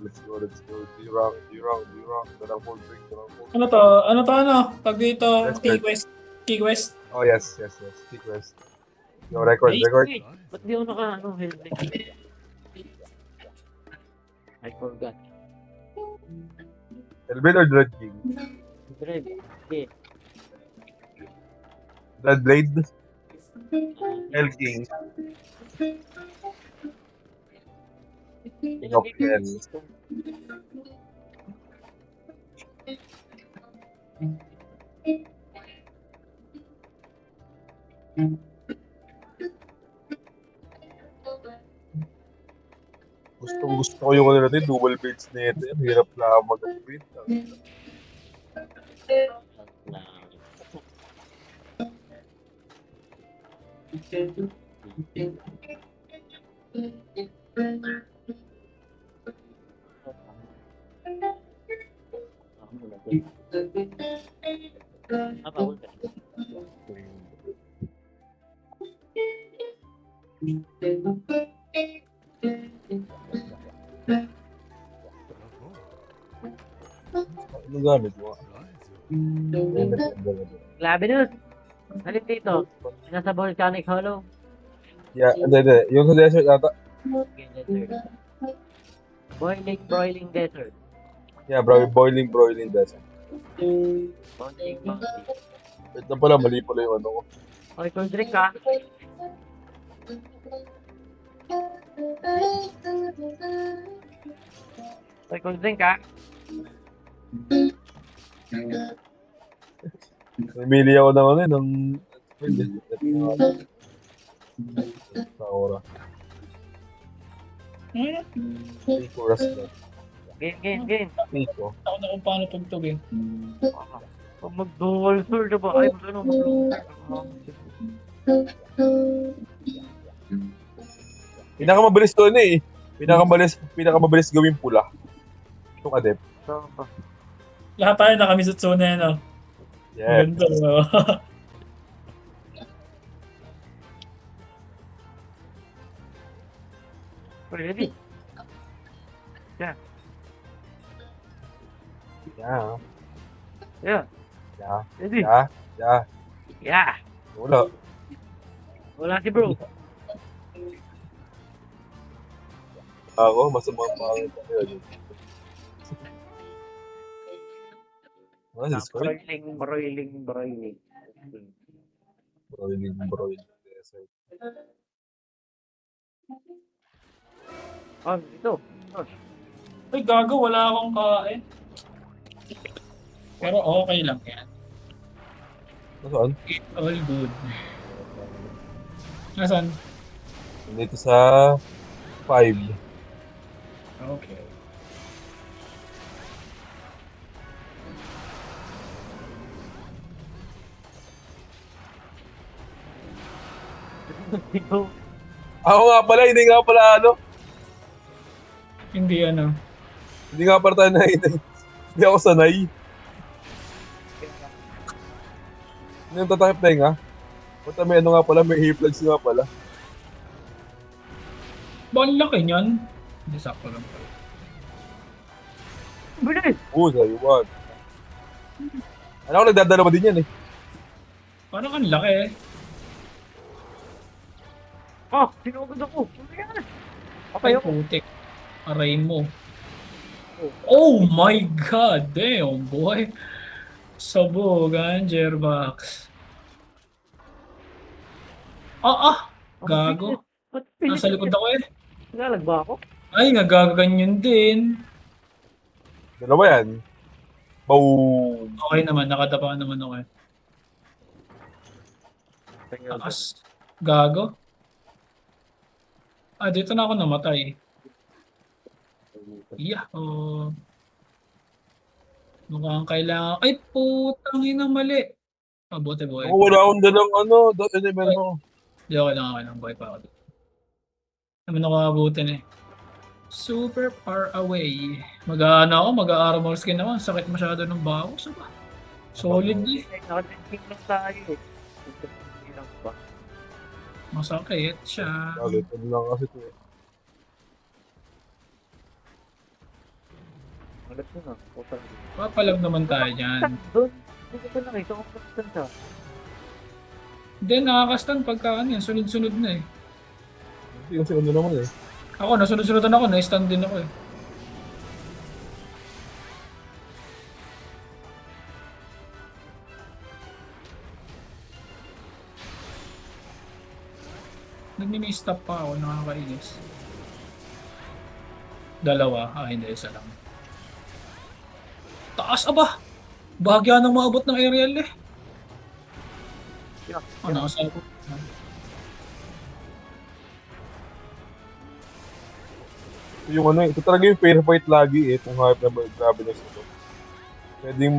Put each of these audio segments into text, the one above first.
let's go. D-Rock. Dalang full drink. Ano to? Tag dito, Yes, key sir. quest. Key quest. Oh, yes. Key quest. Yo, record. Wait, ba't di ako helmet? I forgot. Elvin or Dread King? Dread. Okay. Dread Blade? El King. King of Hell. Gusto ko yung ano natin, double blades na ito. Hirap lang mag-upgrade. Ano gamit mo? Labinus! Alin dito? Nasa Volcanic Hollow? Yeah, hindi. Yung sa desert ata. Okay, desert. Broiling desert. Yeah, bro, boiling desert. Bounding mountain. Wait na pala, mali pala yung ano ko. Okay, cold drink ka. Okay, cold drink ka. Namili ako ng ano, ng... Saura. Pico Restaurant. Game. Pico. Ako na kung paano tugtugin. Pag mag-dual sword na ba? Ay, ano Pinakamabilis to ano eh. Pinakamabilis gawin pula. Itong adept. Lahat tayo nakamisutsu na yan, oh. Yeah. Ganda, oh. Ready? Yeah. Yeah. Ready? Yeah. Wala si bro. Ako, masamang pangit ako yun. What is this? Broiling. Broiling. Desert. Oh, ito. Ay, gago, wala akong kain. Pero okay lang yan. Nasaan? It's all good. Nasaan? Dito sa 5. Okay. Ako nga pala, hindi nga pala ano. Hindi ano. Hindi nga pala tayo nainay. Hindi ako sanay. Hindi yung tatakip na yun nga. Punta may ano nga pala, may hiplogs nga pala. Ba, ang laki niyan? Hindi, sakto lang pala. Bilis! Sayo what? Ano ako nagdadalawa din yan eh. Parang ang laki eh. Oh, sinugod ako. Ano yan? Ay, putik. Aray mo. Oh my god, damn boy. Sabugan, Jerbox. Gago. Nasa likod ako eh. Nagalag ba ako? Ay, nagaganyan din. Dalawa yan. Boom! Okay naman, nakadapa naman ako eh. Taas. Gago. Dito na ako namatay. Oh. Mukhang kailangan... Ay, putang ina mali. Buti boy. Ako wala akong dalang ano, element mo. Hindi, okay lang. Buhay pa ako dito. Naman ako abutin eh. Super far away. Mag-armor skin naman. Sakit masyado ng bawas. Solid eh. Nakatinting lang tayo eh. Masakit siya. Solid lang kasi ito eh. Alam ko na. Puta. Papalag naman tayo dyan. Doon. Hindi ko pa nakita kung saan siya. Hindi, nakakastan pagka ano yan. Sunod-sunod na eh. Hindi kasi ano naman eh. Ako, nasunod-sunodan ako. Na-stand din ako eh. Nag-mini-stop pa ako. Nakakainis. Dalawa. Hindi. Isa lang. Taas aba! Bahagya nang maabot ng aerial eh. Yeah. Nakasabot. Yung ano, ito talaga yung fair fight lagi eh. Itong hype na grabe na ito. Pwedeng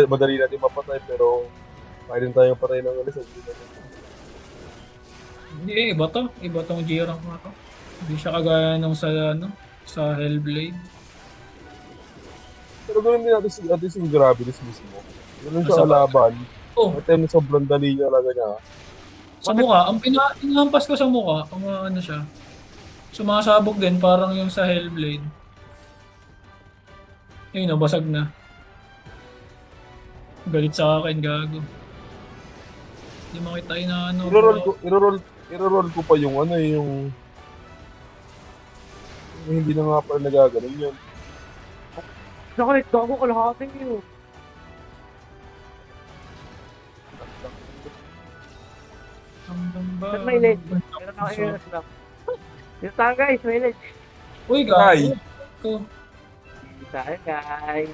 madali natin mapatay pero kaya din tayong patay ng alis. Hindi, iba to. Iba tong G-Rank na to. Hindi siya kagaya nung sa, ano, sa Hellblade. Pero ganoon din natin si Gravitas mismo. Ganun siya Sa- kalaban. Oh, At time sobrang dali niya talaga niya. sa mukha. Ang pinahampas ko sa mukha, kung ano siya. Sumasabog din, parang yung sa Hellblade. Ayun, basag na. Galit sa akin, gago. Hindi makita yung ano. Iro-roll ko pa yung ano yung hindi na nga pala nagaganon yun. Sakit. Gago kalahating yun. Saan may ledge? Meron ako heroes lang. Dito tayo guys, may ledge. Uy, Ay. gago. Dito tayo guys.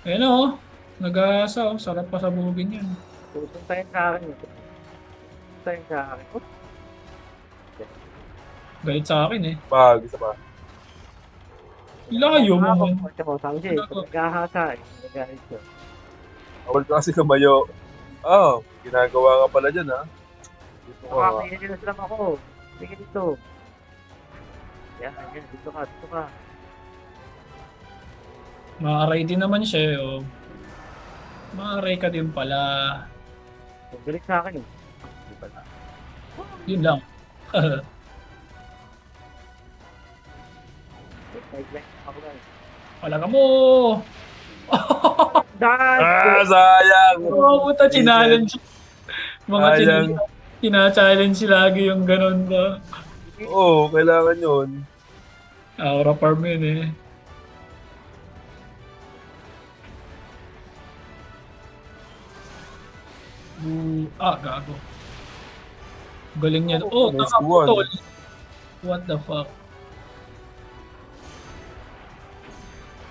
Ayun o. Nag-aasa oh. Sarap pa sa bugin yan. Tusong tayo sa akin. Tusong tayo sa akin. Oh, Galit sa akin eh. Isa pa. Layo mo. Sabi siya, pag naghahasa eh. Nagalit siya. Awal ka kasi kamayo. Ginagawa nga pala dyan ha. Dito ka nga. Nakakainis lang ako. Sige dito. Yan. Dito ka. Maaray din naman siya eh. Oh. Maaray ka din pala. Galit sa akin eh. Hindi pala. Yun lang. Sideline ako guys. Palaga mo! Dad! Sayang! Oo, puta, challenge. Mga Sayang. challenge lagi yung ganun ba? Oo, kailangan yun. Aura farm yun eh. Gago. Galing niya. Oh, nice nakaputol. What the fuck?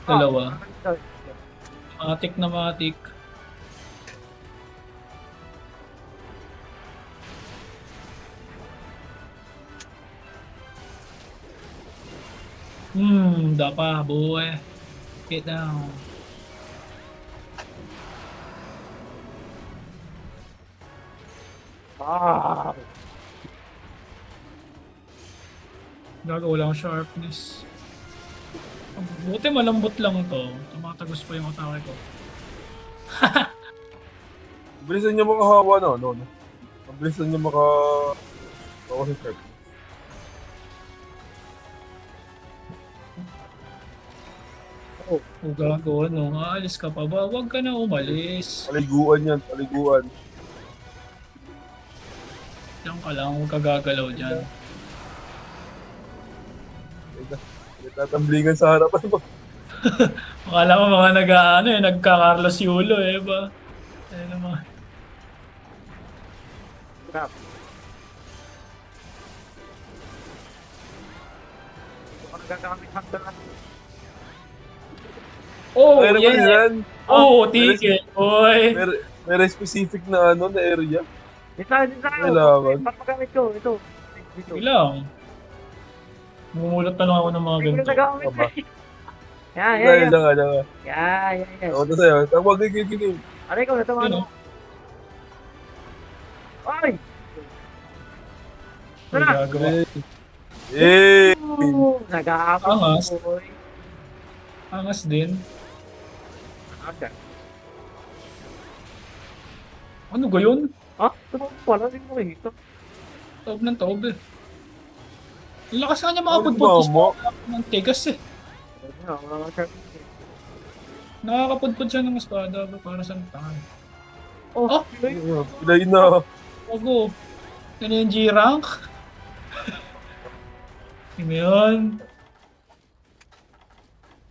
Dalawa. Matik na matik. Dapa, boy. Get down. Gago, walang sharpness. Buti malambot lang to. Tumatagos pa yung atake ko. Bilisan niya makahawa no. Bilisan niya ako si Kirk. Oh, gago, ano? Aalis ka pa ba? Huwag ka na umalis. Paliguan yan, paliguan. Diyan ka lang, huwag ka gagalaw dyan. May tatamblingan sa harapan mo. Akala mo mga nagka-Carlos Yulo eh ba? Ayun naman. Crap. Ito ka nagagamit hanggang Oh, Ano ba yeah! yan? Oh, ticket, boy! May specific na na area. Dito tayo. Kailangan. Papagamit ko. Ito. Dito. Sige lang. Mumulot na lang ako ng mga Hindi ko ganito. nagagamit Aba. Yan. Yan. Ako na sa'yo. Tawag kikinig. Aray ko, natamaan Yun, mo. Ay! May Tara! gagawa. Eh! Nag-aabot Angas. boy. Angas din. Okay. Ano ga yun? Tumawag pala, hindi mo makikita. Taob ng taob eh. Ang lakas nga niya Ano makapagpuntos ba mo? ng tigas eh. Wala ka sharp. Nakakapudpud siya ng espada para sa tangan. Oh, Oh! Pilay na. Ogo. Ano yung G-Rank? Ano yun?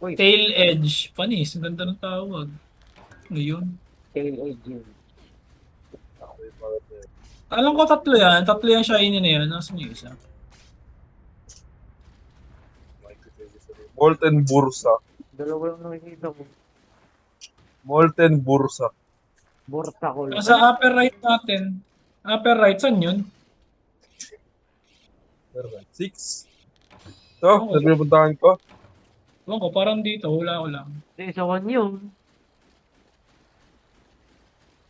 uy, Tail Edge. Panis. Ang ganda ng tawag. Ngayon. tail edge yun. Alam ko tatlo yan. Tatlo yung shiny na yan. Nasaan yung isa? Molten Bursa. Dalawa lang nakikita ko. Molten Bursa. Borta ko lang. Nasa upper right natin. Upper right. Saan yun? 6. Ito, Oo. napipuntahan ko. Ewan ko. Parang dito. Hula ko lang. Sa one yun.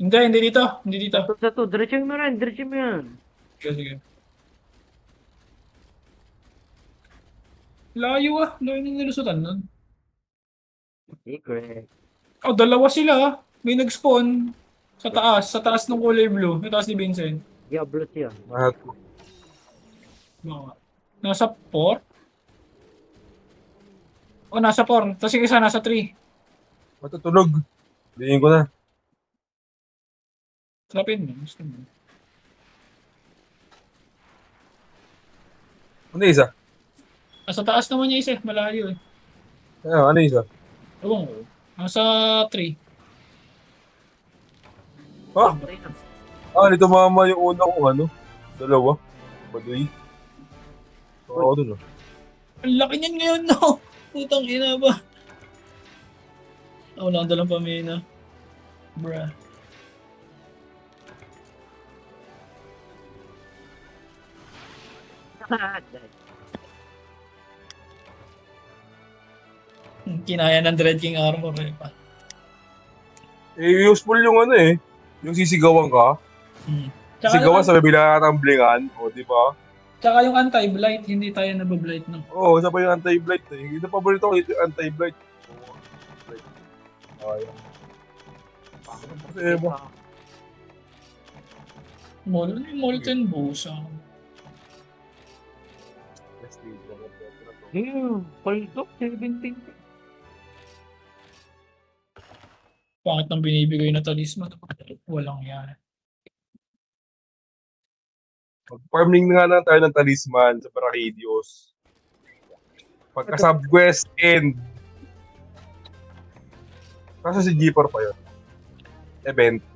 Hindi dito. Hindi dito. Sa to, diretso mo rin, diretso mo yan. Sige, sige. Layo ah. Layo na nilusutan nun. Secret. Oh, dalawa sila ah. May nag-spawn. Sa taas. Sa taas ng kulay blue. Sa taas ni Vincent. Diablo siya. Lahat. Baka. Nasa 4? O, nasa 4. Tapos yung isa nasa 3. Matutulog. Diin ko na. Trapin mo. Gusto mo. Ano yung isa? Sa taas naman yung isa. Malayo eh. Ano yung isa? Ewan ko. Nasa 3. Ha? Patay na. Dito mama yung una kong ano. Dalawa. Baduy. Oo, dun. Ang laki niyan ngayon no. Putang ina ba? Wala akong dalang pamina. Bruh. Kinaya ng Dread King armor eh pa. Useful yung ano eh. Yung sisigawan ka. Sisigawan sa bibila ng blingan. O, di ba? Tsaka yung anti-blight, hindi tayo nabablight no. Oo, isa pa yung anti-blight eh. Hindi paborito ko ito yung anti-blight. Ayun. Kasi mo. Molten Busa. Paltok, 17. Pangit ng binibigay na talisman. Walang yan. Mag-farming na nga lang tayo ng talisman sa Paracadios. Pagka-subquest end. Kaso si G4 pa yun. Event.